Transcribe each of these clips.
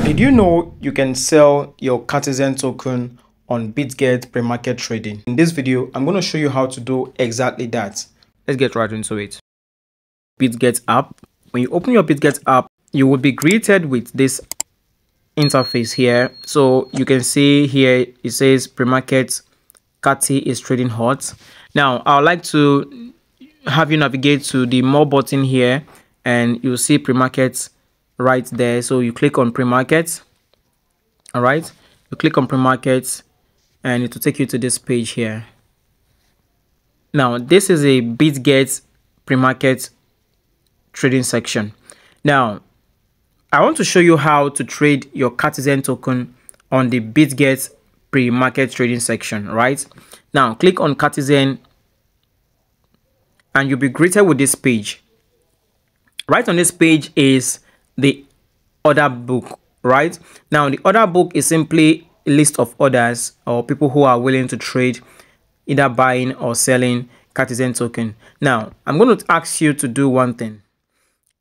Did you know you can sell your Catizen token on Bitget Pre Market Trading? In this video, I'm going to show you how to do exactly that. Let's get right into it. Bitget app. When you open your Bitget app, you will be greeted with this interface here. So you can see here it says pre-market Cati is trading hot. Now I would like to have you navigate to the more button here, and you'll see pre-market right there. So you click on pre-market. All right, you click on pre-market and it will take you to this page here. Now this is a Bitget pre-market trading section. Now I want to show you how to trade your Catizen token on the Bitget pre-market trading section. Right now, click on Catizen and you'll be greeted with this page. Right on this page is the order book. Right now, the order book is simply a list of orders or people who are willing to trade, either buying or selling Catizen token. Now I'm going to ask you to do one thing.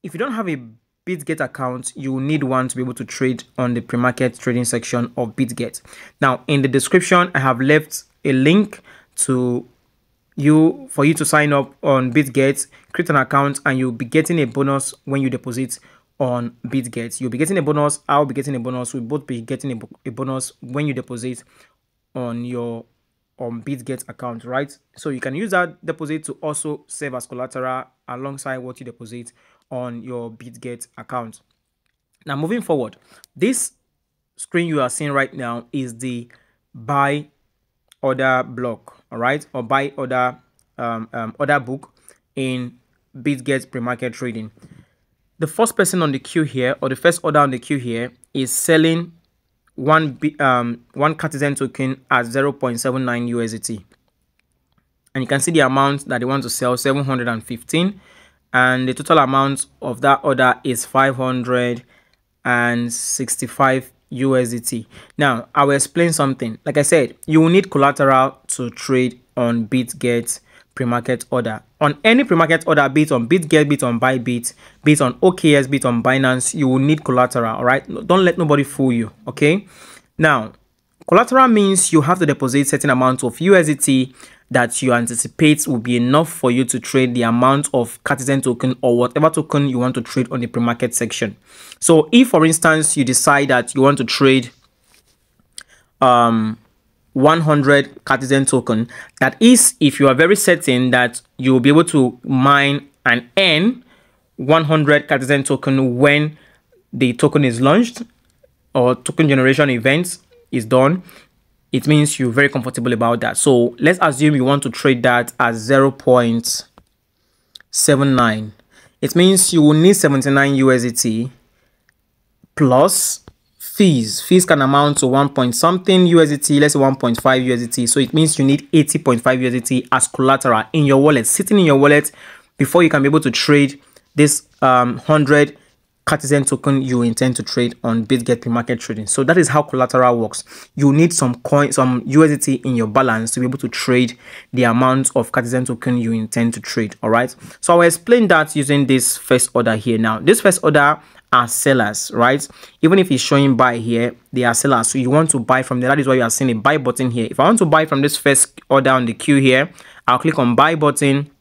If you don't have a Bitget account, you will need one to be able to trade on the pre-market trading section of Bitget. Now in the description I have left a link for you to sign up on Bitget, create an account, and you'll be getting a bonus when you deposit on Bitget. You'll be getting a bonus, I'll be getting a bonus, we'll both be getting a bonus when you deposit on your Bitget account, right? So you can use that deposit to also serve as collateral alongside what you deposit on your Bitget account. Now moving forward, this screen you are seeing right now is the buy order block, all right, or buy order order book in Bitget pre-market trading. The first person on the queue here, or the first order on the queue here, is selling one Catizen token at 0.79 USDT, and you can see the amount that they want to sell, 715, and the total amount of that order is 565 USDT. Now I will explain something. Like I said, you will need collateral to trade on Bitget pre-market order. On any pre-market order, be it on Bitget, be it on bybit, be it on OKS, be it on Binance, you will need collateral. All right, don't let nobody fool you. Okay, now collateral means you have to deposit certain amount of USDT that you anticipate will be enough for you to trade the amount of Catizen token or whatever token you want to trade on the pre-market section. So if for instance you decide that you want to trade 100 Catizen token, that is if you are very certain that you will be able to mine and earn 100 Catizen token when the token is launched or token generation events is done, it means you're very comfortable about that. So let's assume you want to trade that at 0.79. It means you will need 79 USDT plus fees. Fees can amount to 1 point something USDT, let's say 1.5 USDT. So it means you need 80.5 USDT as collateral in your wallet, sitting in your wallet, before you can be able to trade this 100 Catizen token you intend to trade on Bitget pre-market trading. So that is how collateral works. You need some coin, some USDT in your balance to be able to trade the amount of Catizen token you intend to trade. All right, so I will explain that using this first order here. Now this first order are sellers, right? Even if it's showing buy here, they are sellers, so you want to buy from there. That is why you are seeing a buy button here. If I want to buy from this first order on the queue here, I'll click on buy button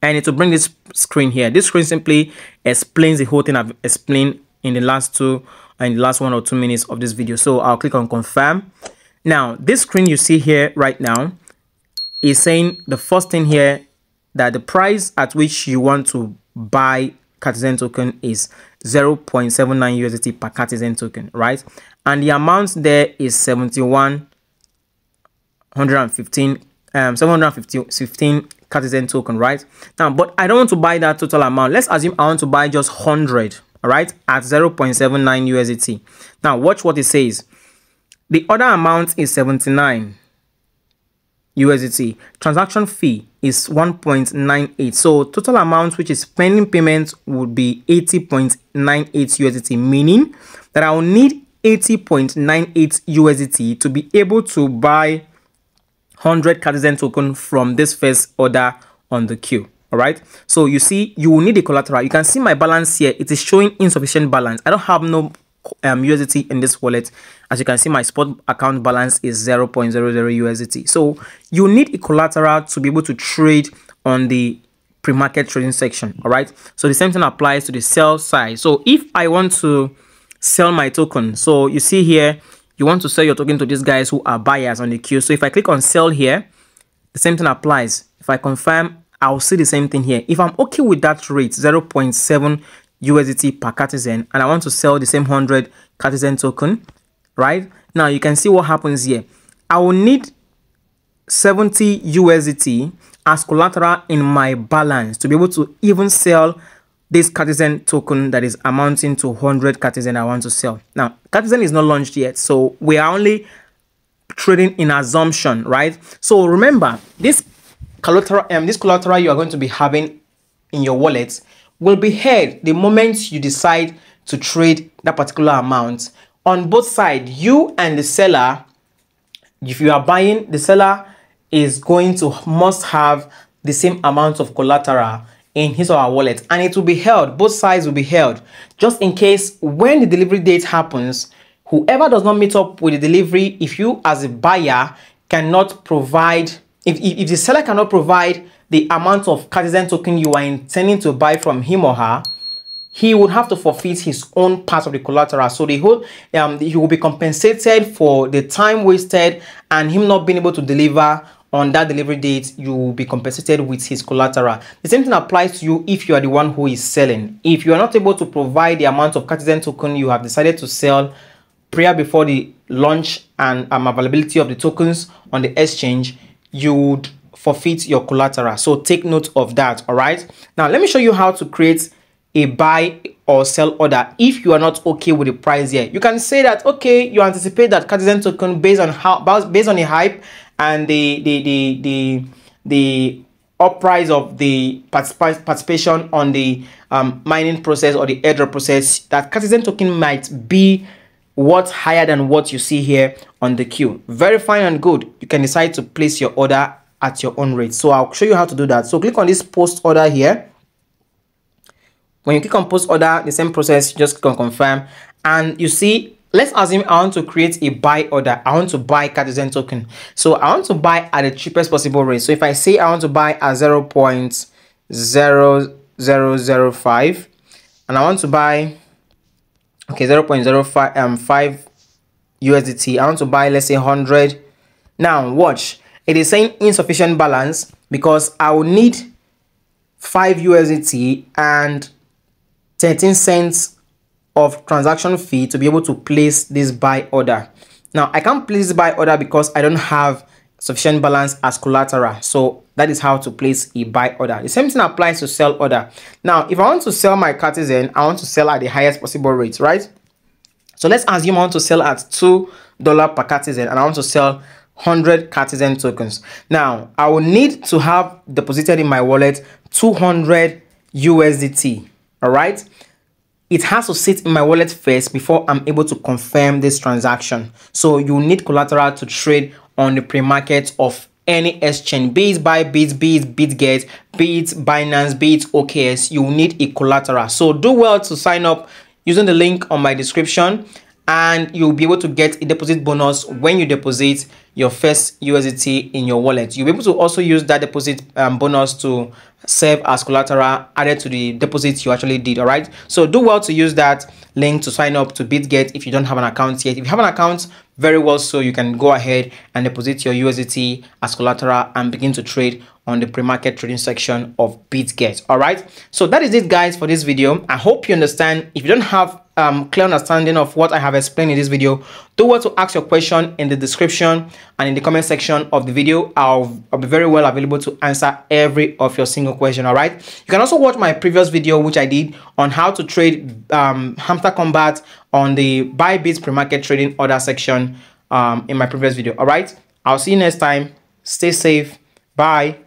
and it will bring this screen here. This screen simply explains the whole thing I've explained in the last 1 or 2 minutes of this video. So I'll click on confirm. Now this screen you see here right now is saying the first thing here, that the price at which you want to buy Catizen token is 0.79 USDT per Catizen token, right? And the amount there is 715 Catizen token, right? Now, but I don't want to buy that total amount. Let's assume I want to buy just 100, all right, at 0.79 USDT. Now watch what it says. The order amount is 79 USDT. Transaction fee is 1.98. So total amount which is pending payment would be 80.98 USDT, meaning that I will need 80.98 USDT to be able to buy 100 Catizen token from this first order on the queue. All right, so you see, you will need a collateral. You can see my balance here. It is showing insufficient balance. I don't have no USDT in this wallet. As you can see, my spot account balance is 0.00 USDT. So you need a collateral to be able to trade on the pre-market trading section. All right, so the same thing applies to the sell side. So if I want to sell my token, so you see here, you want to sell your token to these guys who are buyers on the queue. So if I click on sell here, the same thing applies. If I confirm, I'll see the same thing here. If I'm okay with that rate, 0.7 USDT per Catizen, and I want to sell the same 100 Catizen token, right? Now you can see what happens here. I will need 70 USDT as collateral in my balance to be able to even sell this Catizen token that is amounting to 100 Catizen I want to sell. Now, Catizen is not launched yet, so we are only trading in assumption, right? So remember, this collateral you are going to be having in your wallet will be held the moment you decide to trade that particular amount. On both sides, you and the seller, if you are buying, the seller is going to must have the same amount of collateral in his or her wallet, and it will be held. Both sides will be held, just in case when the delivery date happens, whoever does not meet up with the delivery, if you as a buyer cannot provide, if the seller cannot provide the amount of Catizen token you are intending to buy from him or her, he would have to forfeit his own part of the collateral. So the whole he will be compensated for the time wasted and him not being able to deliver on that delivery date. You will be compensated with his collateral. The same thing applies to you if you are the one who is selling. If you are not able to provide the amount of Catizen token you have decided to sell prior before the launch and availability of the tokens on the exchange, you would forfeit your collateral. So take note of that. All right, now let me show you how to create a buy or sell order if you are not okay with the price here. You can say that, okay, you anticipate that Catizen token based on the hype and the uprise of the participation on the mining process or the airdrop process, that Catizen token might be what's higher than what you see here on the queue. Very fine and good. You can decide to place your order at your own rate. So I'll show you how to do that. So click on this post order here. When you click on post order, the same process, just click on confirm, and you see, let's assume I want to create a buy order. I want to buy Catizen token. So I want to buy at the cheapest possible rate. So if I say I want to buy at 0.0005 and I want to buy, okay, 0.05 USDT, I want to buy, let's say 100. Now watch, it is saying insufficient balance because I will need 5 USDT and 13 cents of transaction fee to be able to place this buy order. Now I can't place this buy order because I don't have sufficient balance as collateral. So that is how to place a buy order. The same thing applies to sell order. Now if I want to sell my Catizen, I want to sell at the highest possible rate, right? So let's assume I want to sell at $2 per Catizen and I want to sell 100 Catizen tokens. Now I will need to have deposited in my wallet 200 USDT. All right, it has to sit in my wallet first before I'm able to confirm this transaction. So you need collateral to trade on the pre-market of any exchange, be it bybit, be it Bitget, be it Binance, be it OKS. You need a collateral. So do well to sign up using the link on my description, and you'll be able to get a deposit bonus when you deposit your first USDT in your wallet. You'll be able to also use that deposit bonus to serve as collateral added to the deposit you actually did. All right, so do well to use that link to sign up to Bitget if you don't have an account yet. If you have an account, very well, so you can go ahead and deposit your USDT as collateral and begin to trade on the pre-market trading section of Bitget. All right, so that is it, guys, for this video. I hope you understand. If you don't have clear understanding of what I have explained in this video, do well to ask your question in the description and in the comment section of the video. I'll be very well available to answer every of your single question. All right, you can also watch my previous video which I did on how to trade Hamster Kombat on the bybit pre-market trading order section in my previous video. All right, I'll see you next time. Stay safe. Bye.